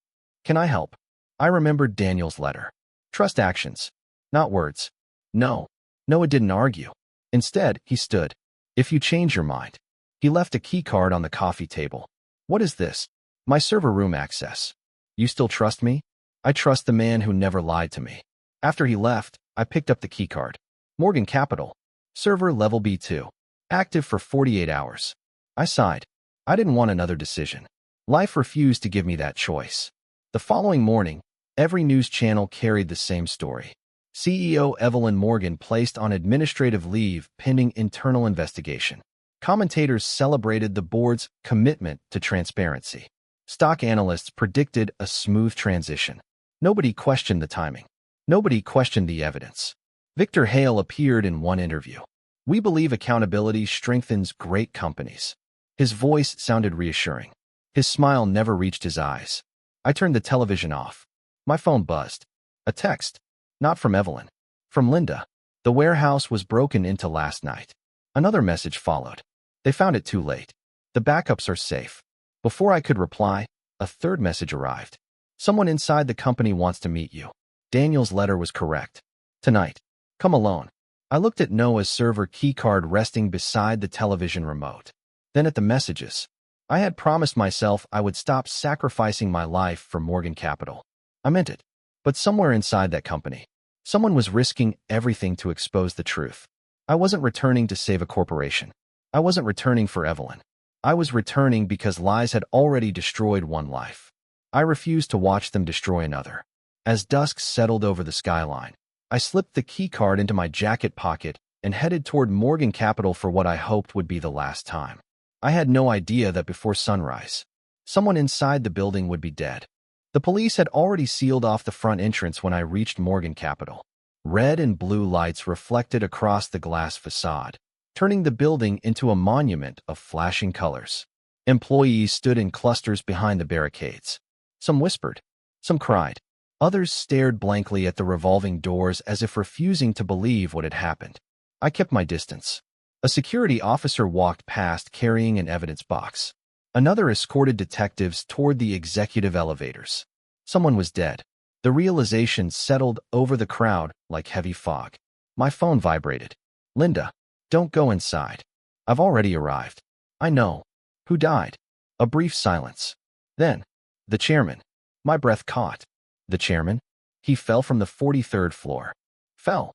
Can I help? I remembered Daniel's letter. Trust actions, not words. No. Noah didn't argue. Instead, he stood. If you change your mind. He left a key card on the coffee table. What is this? My server room access. You still trust me? I trust the man who never lied to me. After he left, I picked up the key card. Morgan Capital. Server level B2. Active for 48 hours. I sighed. I didn't want another decision. Life refused to give me that choice. The following morning, every news channel carried the same story. CEO Evelyn Morgan placed on administrative leave pending internal investigation. Commentators celebrated the board's commitment to transparency. Stock analysts predicted a smooth transition. Nobody questioned the timing. Nobody questioned the evidence. Victor Hale appeared in one interview. We believe accountability strengthens great companies. His voice sounded reassuring. His smile never reached his eyes. I turned the television off. My phone buzzed. A text. Not from Evelyn. From Linda. The warehouse was broken into last night. Another message followed. They found it too late. The backups are safe. Before I could reply, a third message arrived. Someone inside the company wants to meet you. Daniel's letter was correct. Tonight. Come alone. I looked at Noah's server keycard resting beside the television remote. Then at the messages. I had promised myself I would stop sacrificing my life for Morgan Capital. I meant it. But somewhere inside that company, someone was risking everything to expose the truth. I wasn't returning to save a corporation. I wasn't returning for Evelyn. I was returning because lies had already destroyed one life. I refused to watch them destroy another. As dusk settled over the skyline, I slipped the keycard into my jacket pocket and headed toward Morgan Capital for what I hoped would be the last time. I had no idea that before sunrise, someone inside the building would be dead. The police had already sealed off the front entrance when I reached Morgan Capital. Red and blue lights reflected across the glass facade, turning the building into a monument of flashing colors. Employees stood in clusters behind the barricades. Some whispered. Some cried. Others stared blankly at the revolving doors as if refusing to believe what had happened. I kept my distance. A security officer walked past carrying an evidence box. Another escorted detectives toward the executive elevators. Someone was dead. The realization settled over the crowd like heavy fog. My phone vibrated. Linda, don't go inside. I've already arrived. I know. Who died? A brief silence. Then, the chairman. My breath caught. The chairman? He fell from the 43rd floor. Fell.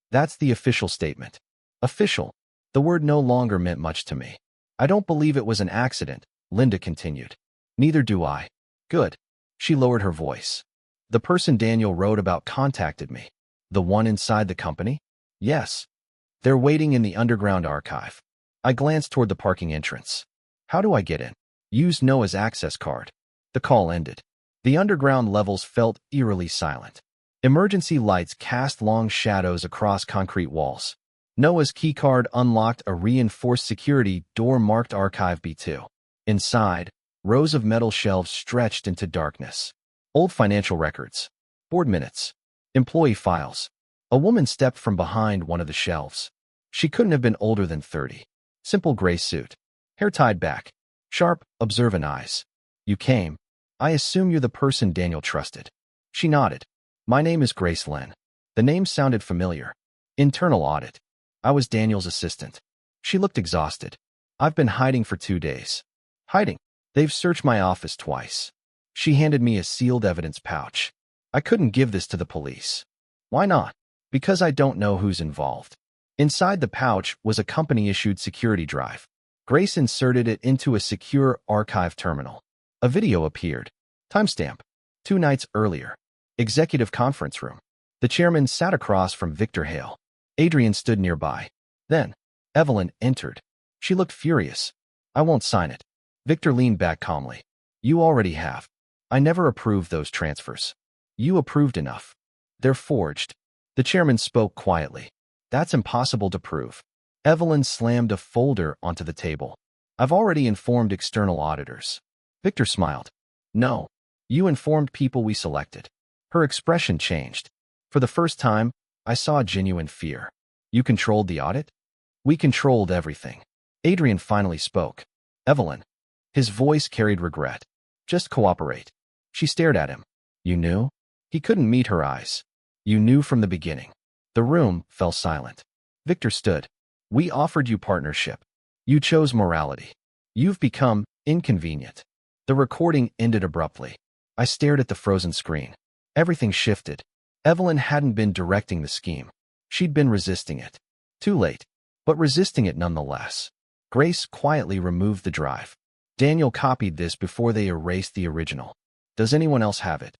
That's the official statement. Official. The word no longer meant much to me. I don't believe it was an accident, Linda continued. Neither do I. Good. She lowered her voice. The person Daniel wrote about contacted me. The one inside the company? Yes. They're waiting in the underground archive. I glanced toward the parking entrance. How do I get in? Use Noah's access card. The call ended. The underground levels felt eerily silent. Emergency lights cast long shadows across concrete walls. Noah's keycard unlocked a reinforced security door marked Archive B2. Inside, rows of metal shelves stretched into darkness. Old financial records, board minutes, employee files. A woman stepped from behind one of the shelves. She couldn't have been older than 30. Simple gray suit, hair tied back, sharp, observant eyes. You came. I assume you're the person Daniel trusted. She nodded. My name is Grace Lynn. The name sounded familiar. Internal audit. I was Daniel's assistant. She looked exhausted. I've been hiding for 2 days. Hiding? They've searched my office twice. She handed me a sealed evidence pouch. I couldn't give this to the police. Why not? Because I don't know who's involved. Inside the pouch was a company-issued security drive. Grace inserted it into a secure archive terminal. A video appeared. Timestamp. 2 nights earlier. Executive conference room. The chairman sat across from Victor Hale. Adrian stood nearby. Then, Evelyn entered. She looked furious. I won't sign it. Victor leaned back calmly. You already have. I never approved those transfers. You approved enough. They're forged. The chairman spoke quietly. That's impossible to prove. Evelyn slammed a folder onto the table. I've already informed external auditors. Victor smiled. No. You informed people we selected. Her expression changed. For the first time, I saw genuine fear. You controlled the audit? We controlled everything. Adrian finally spoke. Evelyn. His voice carried regret. Just cooperate. She stared at him. You knew? He couldn't meet her eyes. You knew from the beginning. The room fell silent. Victor stood. We offered you partnership. You chose morality. You've become inconvenient. The recording ended abruptly. I stared at the frozen screen. Everything shifted. Evelyn hadn't been directing the scheme. She'd been resisting it. Too late, but resisting it nonetheless. Grace quietly removed the drive. Daniel copied this before they erased the original. Does anyone else have it?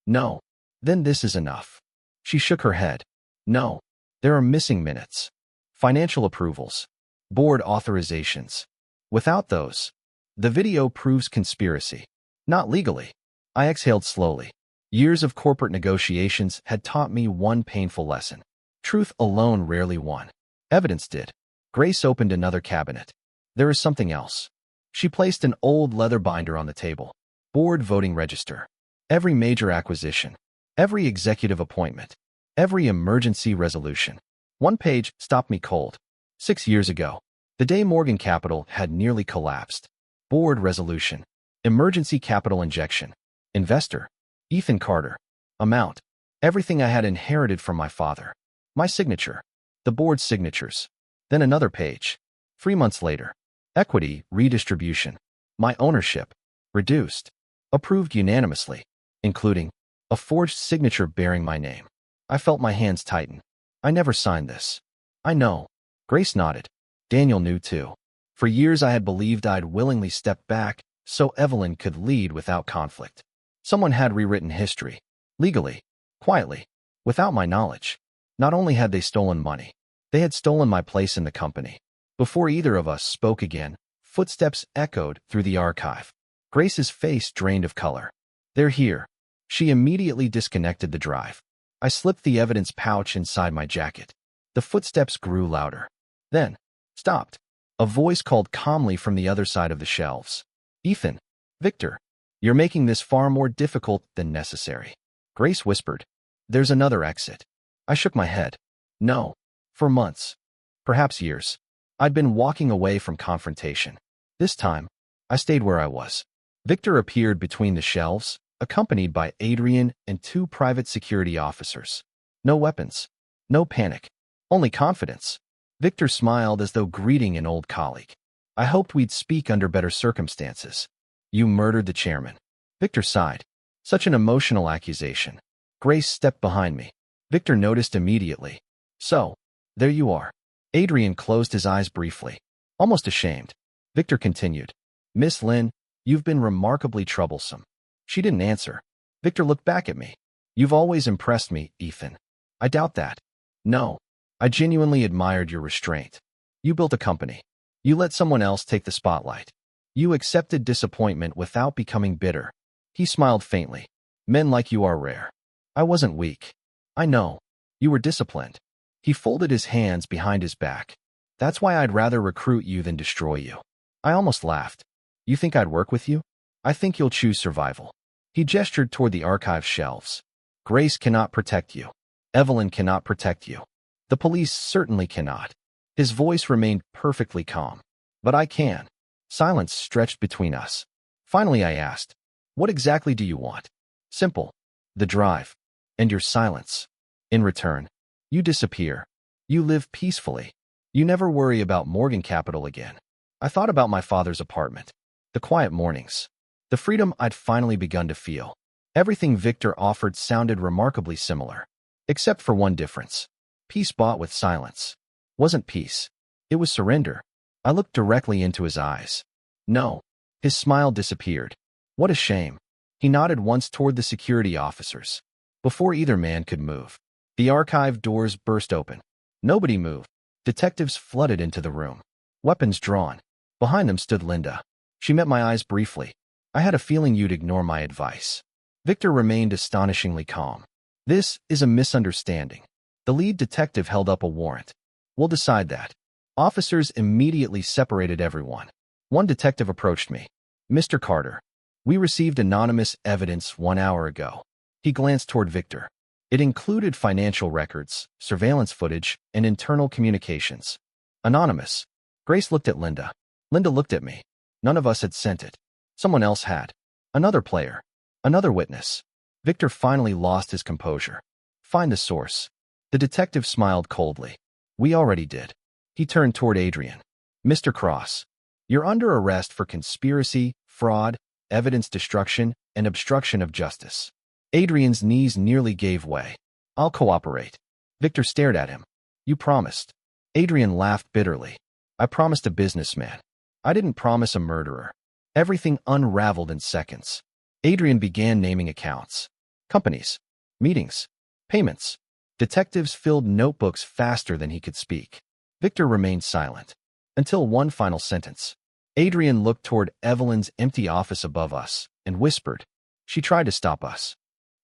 No. Then this is enough. She shook her head. No. There are missing minutes. Financial approvals. Board authorizations. Without those, the video proves conspiracy. Not legally. I exhaled slowly. Years of corporate negotiations had taught me one painful lesson. Truth alone rarely won. Evidence did. Grace opened another cabinet. There is something else. She placed an old leather binder on the table. Board voting register. Every major acquisition. Every executive appointment. Every emergency resolution. One page stopped me cold. 6 years ago, the day Morgan Capital had nearly collapsed. Board resolution. Emergency capital injection. Investor. Ethan Carter. Amount. Everything I had inherited from my father. My signature. The board's signatures. Then another page. 3 months later. Equity redistribution. My ownership. Reduced. Approved unanimously. Including a forged signature bearing my name. I felt my hands tighten. I never signed this. I know. Grace nodded. Daniel knew too. For years I had believed I'd willingly step back so Evelyn could lead without conflict. Someone had rewritten history. Legally. Quietly. Without my knowledge. Not only had they stolen money, they had stolen my place in the company. Before either of us spoke again, footsteps echoed through the archive. Grace's face drained of color. They're here. She immediately disconnected the drive. I slipped the evidence pouch inside my jacket. The footsteps grew louder. Then, stopped. A voice called calmly from the other side of the shelves. Ethan. Victor. You're making this far more difficult than necessary. Grace whispered. There's another exit. I shook my head. No. For months. Perhaps years. I'd been walking away from confrontation. This time, I stayed where I was. Victor appeared between the shelves, accompanied by Adrian and two private security officers. No weapons. No panic. Only confidence. Victor smiled as though greeting an old colleague. I hoped we'd speak under better circumstances. You murdered the chairman. Victor sighed. Such an emotional accusation. Grace stepped behind me. Victor noticed immediately. So, there you are. Adrian closed his eyes briefly, almost ashamed. Victor continued. Miss Lynn, you've been remarkably troublesome. She didn't answer. Victor looked back at me. You've always impressed me, Ethan. I doubt that. No. I genuinely admired your restraint. You built a company. You let someone else take the spotlight. You accepted disappointment without becoming bitter. He smiled faintly. Men like you are rare. I wasn't weak. I know. You were disciplined. He folded his hands behind his back. That's why I'd rather recruit you than destroy you. I almost laughed. You think I'd work with you? I think you'll choose survival. He gestured toward the archive shelves. Grace cannot protect you. Evelyn cannot protect you. The police certainly cannot. His voice remained perfectly calm. But I can. Silence stretched between us. Finally I asked, what exactly do you want? Simple. The drive. And your silence. In return, you disappear. You live peacefully. You never worry about Morgan Capital again. I thought about my father's apartment. The quiet mornings. The freedom I'd finally begun to feel. Everything Victor offered sounded remarkably similar. Except for one difference. Peace bought with silence. Wasn't peace. It was surrender. I looked directly into his eyes. No. His smile disappeared. What a shame. He nodded once toward the security officers. Before either man could move, the archive doors burst open. Nobody moved. Detectives flooded into the room. Weapons drawn. Behind them stood Linda. She met my eyes briefly. I had a feeling you'd ignore my advice. Victor remained astonishingly calm. This is a misunderstanding. The lead detective held up a warrant. We'll decide that. Officers immediately separated everyone. One detective approached me. Mr. Carter, we received anonymous evidence 1 hour ago. He glanced toward Victor. It included financial records, surveillance footage, and internal communications. Anonymous. Grace looked at Linda. Linda looked at me. None of us had sent it. Someone else had. Another player. Another witness. Victor finally lost his composure. Find the source. The detective smiled coldly. We already did. He turned toward Adrian. Mr. Cross, you're under arrest for conspiracy, fraud, evidence destruction, and obstruction of justice. Adrian's knees nearly gave way. I'll cooperate. Victor stared at him. You promised. Adrian laughed bitterly. I promised a businessman. I didn't promise a murderer. Everything unraveled in seconds. Adrian began naming accounts. Companies. Meetings. Payments. Detectives filled notebooks faster than he could speak. Victor remained silent. Until one final sentence. Adrian looked toward Evelyn's empty office above us and whispered. She tried to stop us.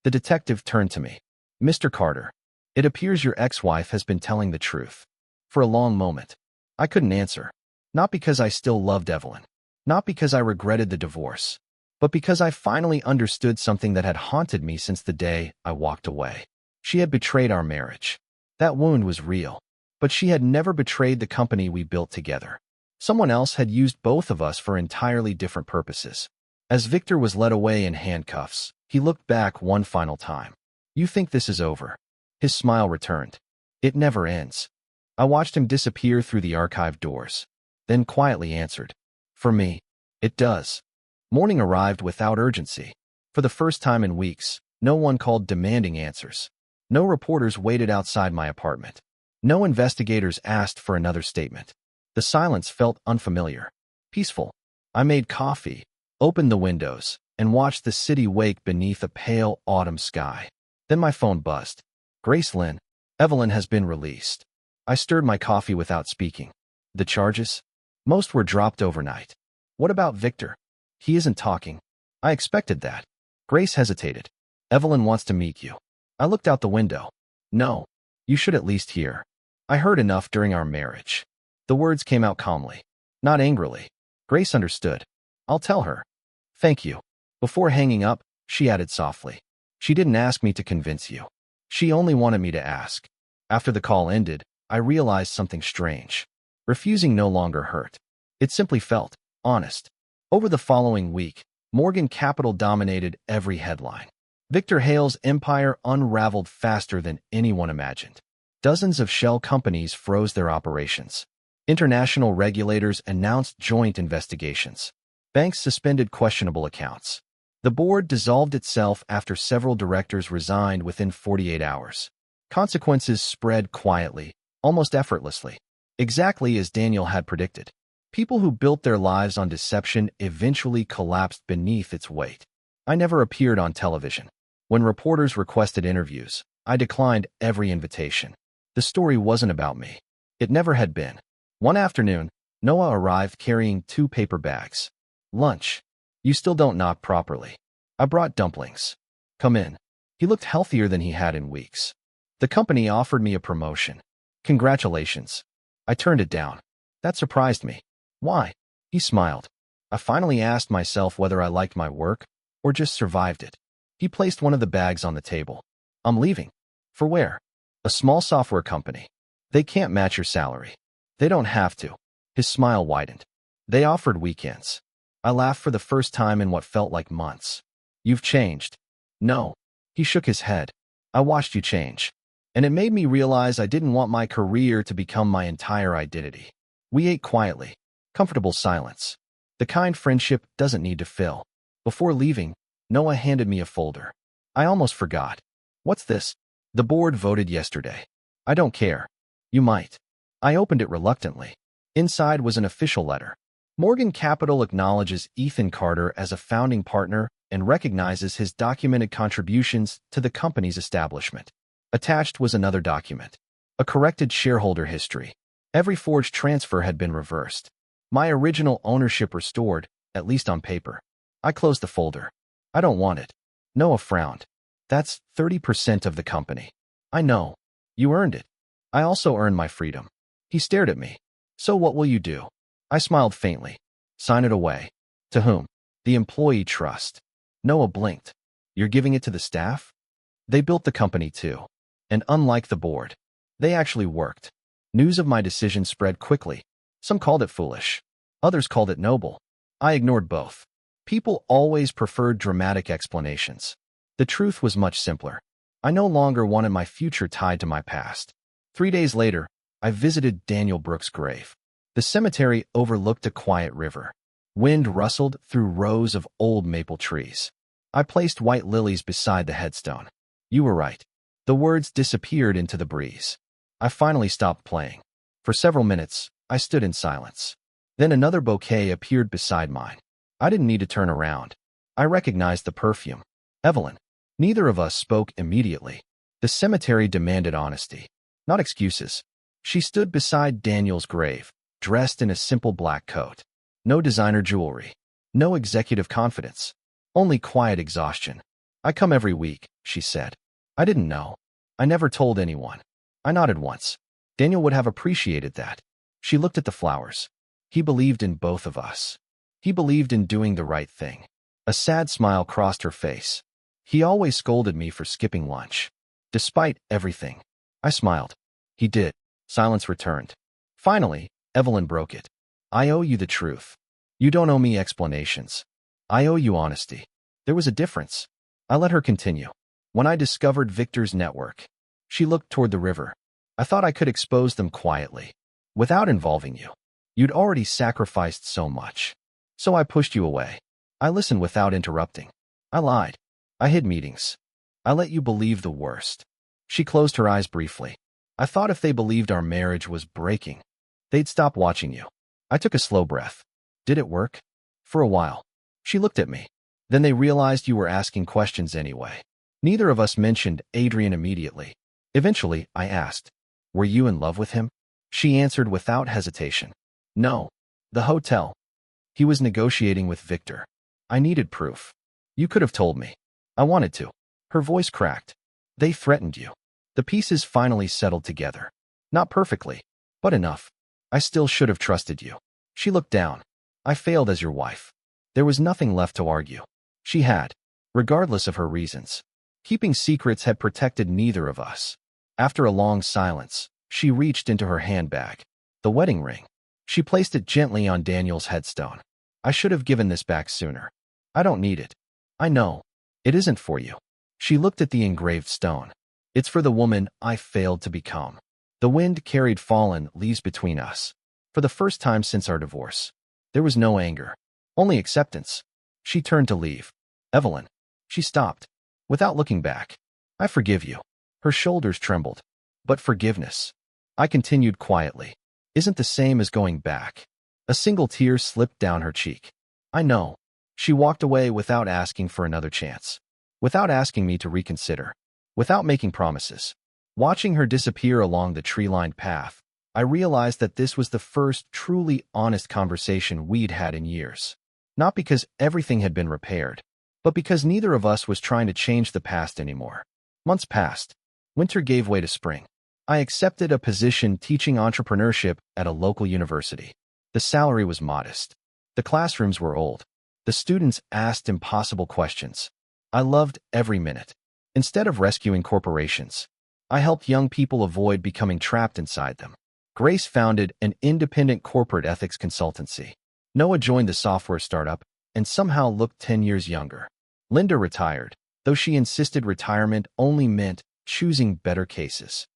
The detective turned to me. Mr. Carter, it appears your ex-wife has been telling the truth. For a long moment, I couldn't answer. Not because I still loved Evelyn. Not because I regretted the divorce. But because I finally understood something that had haunted me since the day I walked away. She had betrayed our marriage. That wound was real. But she had never betrayed the company we built together. Someone else had used both of us for entirely different purposes. As Victor was led away in handcuffs, he looked back one final time. You think this is over? His smile returned. It never ends. I watched him disappear through the archive doors, then quietly answered. For me, it does. Morning arrived without urgency. For the first time in weeks, no one called demanding answers. No reporters waited outside my apartment. No investigators asked for another statement. The silence felt unfamiliar. Peaceful. I made coffee, opened the windows, and watched the city wake beneath a pale autumn sky. Then my phone buzzed. Grace Lynn, Evelyn has been released. I stirred my coffee without speaking. The charges? Most were dropped overnight. What about Victor? He isn't talking. I expected that. Grace hesitated. Evelyn wants to meet you. I looked out the window. No. You should at least hear. I heard enough during our marriage. The words came out calmly, not angrily. Grace understood. I'll tell her. Thank you. Before hanging up, she added softly. She didn't ask me to convince you. She only wanted me to ask. After the call ended, I realized something strange. Refusing no longer hurt. It simply felt honest. Over the following week, Morgan Capital dominated every headline. Victor Hale's empire unraveled faster than anyone imagined. Dozens of shell companies froze their operations. International regulators announced joint investigations. Banks suspended questionable accounts. The board dissolved itself after several directors resigned within 48 hours. Consequences spread quietly, almost effortlessly. Exactly as Daniel had predicted. People who built their lives on deception eventually collapsed beneath its weight. I never appeared on television. When reporters requested interviews, I declined every invitation. The story wasn't about me. It never had been. One afternoon, Noah arrived carrying 2 paper bags. Lunch. You still don't knock properly. I brought dumplings. Come in. He looked healthier than he had in weeks. The company offered me a promotion. Congratulations. I turned it down. That surprised me. Why? He smiled. I finally asked myself whether I liked my work or just survived it. He placed one of the bags on the table. I'm leaving. For where? A small software company. They can't match your salary. They don't have to. His smile widened. They offered weekends. I laughed for the first time in what felt like months. You've changed. No. He shook his head. I watched you change. And it made me realize I didn't want my career to become my entire identity. We ate quietly. Comfortable silence. The kind friendship doesn't need to fill. Before leaving, Noah handed me a folder. I almost forgot. What's this? The board voted yesterday. I don't care. You might. I opened it reluctantly. Inside was an official letter. Morgan Capital acknowledges Ethan Carter as a founding partner and recognizes his documented contributions to the company's establishment. Attached was another document. A corrected shareholder history. Every forged transfer had been reversed. My original ownership restored, at least on paper. I closed the folder. I don't want it. Noah frowned. That's 30% of the company. I know. You earned it. I also earned my freedom. He stared at me. So what will you do? I smiled faintly. Sign it away. To whom? The employee trust. Noah blinked. You're giving it to the staff? They built the company too. And unlike the board, they actually worked. News of my decision spread quickly. Some called it foolish. Others called it noble. I ignored both. People always preferred dramatic explanations. The truth was much simpler. I no longer wanted my future tied to my past. 3 days later, I visited Daniel Brooks' grave. The cemetery overlooked a quiet river. Wind rustled through rows of old maple trees. I placed white lilies beside the headstone. You were right. The words disappeared into the breeze. I finally stopped playing. For several minutes, I stood in silence. Then another bouquet appeared beside mine. I didn't need to turn around. I recognized the perfume. Evelyn. Neither of us spoke immediately. The cemetery demanded honesty, not excuses. She stood beside Daniel's grave, dressed in a simple black coat. No designer jewelry. No executive confidence. Only quiet exhaustion. I come every week, she said. I didn't know. I never told anyone. I nodded once. Daniel would have appreciated that. She looked at the flowers. He believed in both of us. He believed in doing the right thing. A sad smile crossed her face. He always scolded me for skipping lunch. Despite everything, I smiled. He did. Silence returned. Finally, Evelyn broke it. I owe you the truth. You don't owe me explanations. I owe you honesty. There was a difference. I let her continue. When I discovered Victor's network, she looked toward the river. I thought I could expose them quietly, without involving you. You'd already sacrificed so much. So I pushed you away. I listened without interrupting. I lied. I hid meetings. I let you believe the worst. She closed her eyes briefly. I thought if they believed our marriage was breaking, they'd stop watching you. I took a slow breath. Did it work? For a while. She looked at me. Then they realized you were asking questions anyway. Neither of us mentioned Adrian immediately. Eventually, I asked, were you in love with him? She answered without hesitation. No. The hotel. He was negotiating with Victor. I needed proof. You could have told me. I wanted to. Her voice cracked. They threatened you. The pieces finally settled together. Not perfectly, but enough. I still should have trusted you. She looked down. I failed as your wife. There was nothing left to argue. She had, regardless of her reasons. Keeping secrets had protected neither of us. After a long silence, she reached into her handbag. The wedding ring. She placed it gently on Daniel's headstone. I should have given this back sooner. I don't need it. I know. It isn't for you. She looked at the engraved stone. It's for the woman I failed to become. The wind carried fallen leaves between us. For the first time since our divorce, there was no anger, only acceptance. She turned to leave. Evelyn. She stopped, without looking back. I forgive you. Her shoulders trembled. But forgiveness, I continued quietly, isn't the same as going back. A single tear slipped down her cheek. I know. She walked away without asking for another chance, without asking me to reconsider, without making promises. Watching her disappear along the tree-lined path, I realized that this was the first truly honest conversation we'd had in years. Not because everything had been repaired, but because neither of us was trying to change the past anymore. Months passed. Winter gave way to spring. I accepted a position teaching entrepreneurship at a local university. The salary was modest. The classrooms were old. The students asked impossible questions. I loved every minute. Instead of rescuing corporations, I helped young people avoid becoming trapped inside them. Grace founded an independent corporate ethics consultancy. Noah joined the software startup and somehow looked 10 years younger. Linda retired, though she insisted retirement only meant choosing better cases.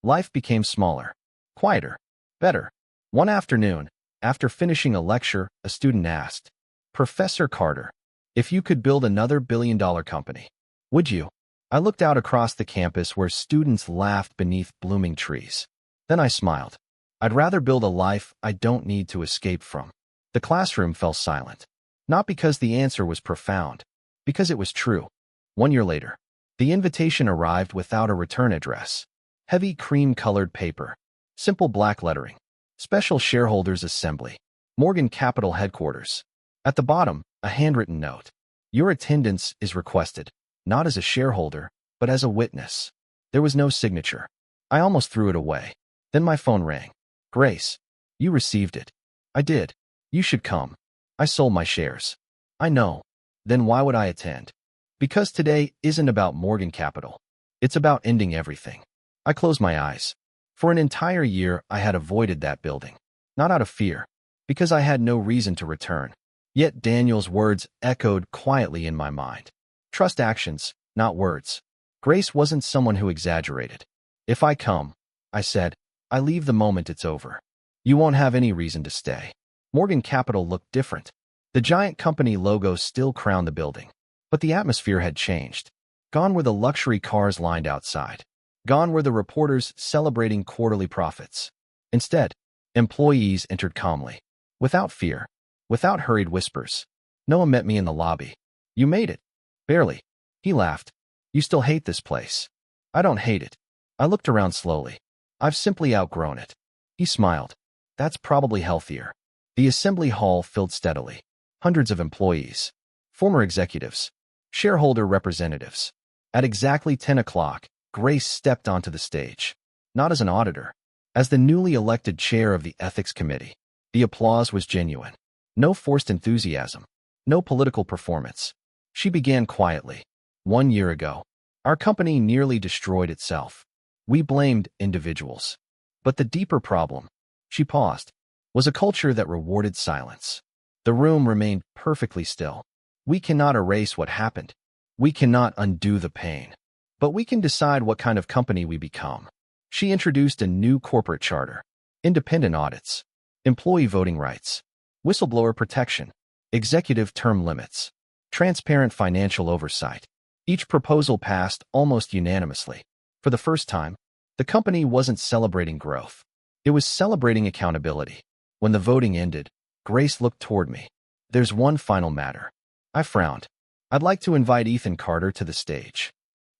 Life became smaller, quieter, better. One afternoon, after finishing a lecture, a student asked, Professor Carter, if you could build another billion-dollar company, would you? I looked out across the campus where students laughed beneath blooming trees. Then I smiled. I'd rather build a life I don't need to escape from. The classroom fell silent. Not because the answer was profound, because it was true. 1 year later, the invitation arrived without a return address. Heavy cream-colored paper. Simple black lettering. Special Shareholders Assembly. Morgan Capital Headquarters. At the bottom, a handwritten note. Your attendance is requested, not as a shareholder, but as a witness. There was no signature. I almost threw it away. Then my phone rang. Grace, you received it. I did. You should come. I sold my shares. I know. Then why would I attend? Because today isn't about Morgan Capital. It's about ending everything. I closed my eyes. For an entire year, I had avoided that building. Not out of fear, because I had no reason to return. Yet Daniel's words echoed quietly in my mind. Trust actions, not words. Grace wasn't someone who exaggerated. If I come, I said, I leave the moment it's over. You won't have any reason to stay. Morgan Capital looked different. The giant company logo still crowned the building. But the atmosphere had changed. Gone were the luxury cars lined outside. Gone were the reporters celebrating quarterly profits. Instead, employees entered calmly, without fear, without hurried whispers. Noah met me in the lobby. You made it. Barely. He laughed. You still hate this place. I don't hate it. I looked around slowly. I've simply outgrown it. He smiled. That's probably healthier. The assembly hall filled steadily. Hundreds of employees, former executives, shareholder representatives. At exactly 10 o'clock, Grace stepped onto the stage. Not as an auditor, as the newly elected chair of the ethics committee. The applause was genuine. No forced enthusiasm. No political performance. She began quietly. 1 year ago, our company nearly destroyed itself. We blamed individuals. But the deeper problem, she paused, was a culture that rewarded silence. The room remained perfectly still. We cannot erase what happened. We cannot undo the pain. But we can decide what kind of company we become. She introduced a new corporate charter, independent audits, employee voting rights, whistleblower protection, executive term limits, transparent financial oversight. Each proposal passed almost unanimously. For the first time, the company wasn't celebrating growth. It was celebrating accountability. When the voting ended, Grace looked toward me. There's one final matter. I frowned. I'd like to invite Ethan Carter to the stage.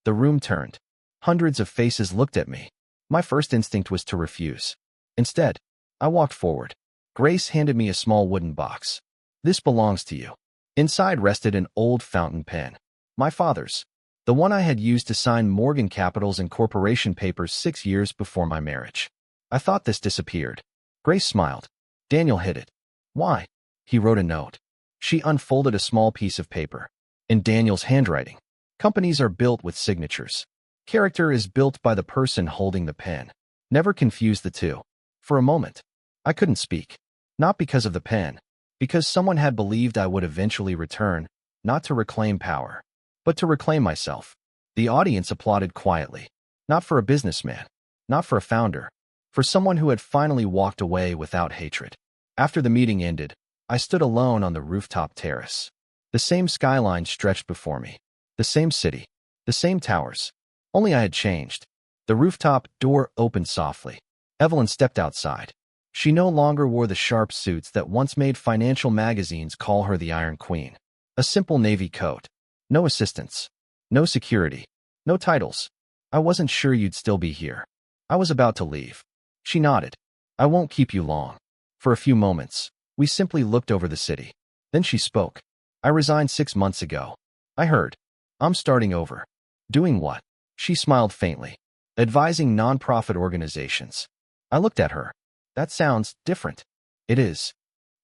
The room turned. Hundreds of faces looked at me. My first instinct was to refuse. Instead, I walked forward. Grace handed me a small wooden box. This belongs to you. Inside rested an old fountain pen. My father's. The one I had used to sign Morgan Capital's incorporation papers 6 years before my marriage. I thought this disappeared. Grace smiled. Daniel hid it. Why? He wrote a note. She unfolded a small piece of paper. In Daniel's handwriting. Companies are built with signatures. Character is built by the person holding the pen. Never confuse the two. For a moment, I couldn't speak. Not because of the pen, Because someone had believed I would eventually return, not to reclaim power, but to reclaim myself. The audience applauded quietly. Not for a businessman, not for a founder, for someone who had finally walked away without hatred. After the meeting ended, I stood alone on the rooftop terrace. The same skyline stretched before me. The same city. The same towers. Only I had changed. The rooftop door opened softly. Evelyn stepped outside. She no longer wore the sharp suits that once made financial magazines call her the Iron Queen. A simple navy coat. No assistants. No security. No titles. I wasn't sure you'd still be here. I was about to leave. She nodded. I won't keep you long. For a few moments, we simply looked over the city. Then she spoke. I resigned 6 months ago. I heard. I'm starting over. Doing what? She smiled faintly. Advising nonprofit organizations. I looked at her. That sounds different. It is.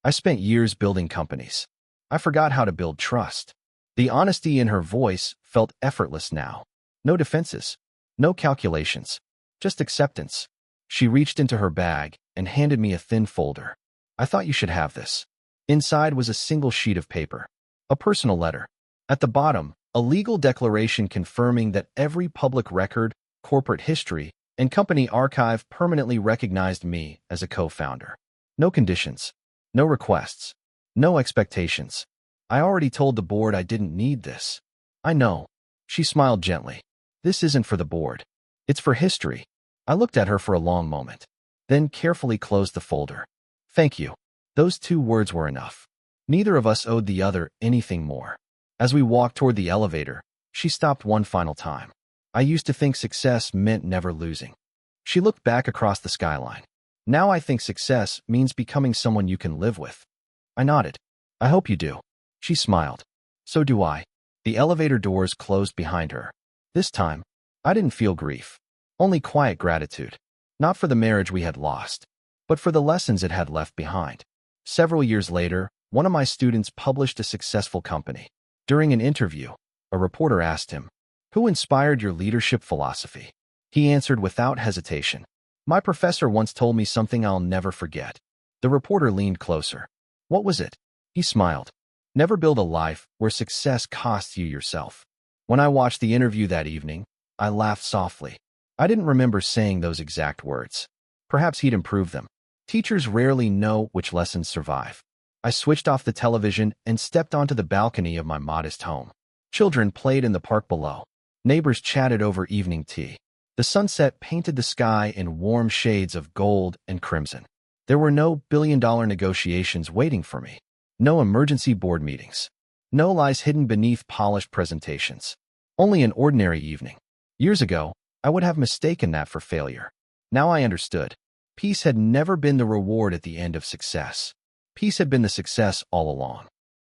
I spent years building companies. I forgot how to build trust. The honesty in her voice felt effortless now. No defenses. No calculations. Just acceptance. She reached into her bag and handed me a thin folder. I thought you should have this. Inside was a single sheet of paper. A personal letter. At the bottom, a legal declaration confirming that every public record, corporate history, and company archive permanently recognized me as a co-founder. No conditions. No requests. No expectations. I already told the board I didn't need this. I know. She smiled gently. This isn't for the board. It's for history. I looked at her for a long moment, then carefully closed the folder. Thank you. Those 2 words were enough. Neither of us owed the other anything more. As we walked toward the elevator, she stopped one final time. I used to think success meant never losing. She looked back across the skyline. Now I think success means becoming someone you can live with. I nodded. I hope you do. She smiled. So do I. The elevator doors closed behind her. This time, I didn't feel grief. Only quiet gratitude. Not for the marriage we had lost, but for the lessons it had left behind. Several years later, one of my students published a successful company. During an interview, a reporter asked him, "Who inspired your leadership philosophy?" He answered without hesitation, "My professor once told me something I'll never forget." The reporter leaned closer. "What was it?" He smiled. "Never build a life where success costs you yourself." When I watched the interview that evening, I laughed softly. I didn't remember saying those exact words. Perhaps he'd improved them. Teachers rarely know which lessons survive. I switched off the television and stepped onto the balcony of my modest home. Children played in the park below. Neighbors chatted over evening tea. The sunset painted the sky in warm shades of gold and crimson. There were no billion-dollar negotiations waiting for me. No emergency board meetings. No lies hidden beneath polished presentations. Only an ordinary evening. Years ago, I would have mistaken that for failure. Now I understood. Peace had never been the reward at the end of success. Peace had been the success all along.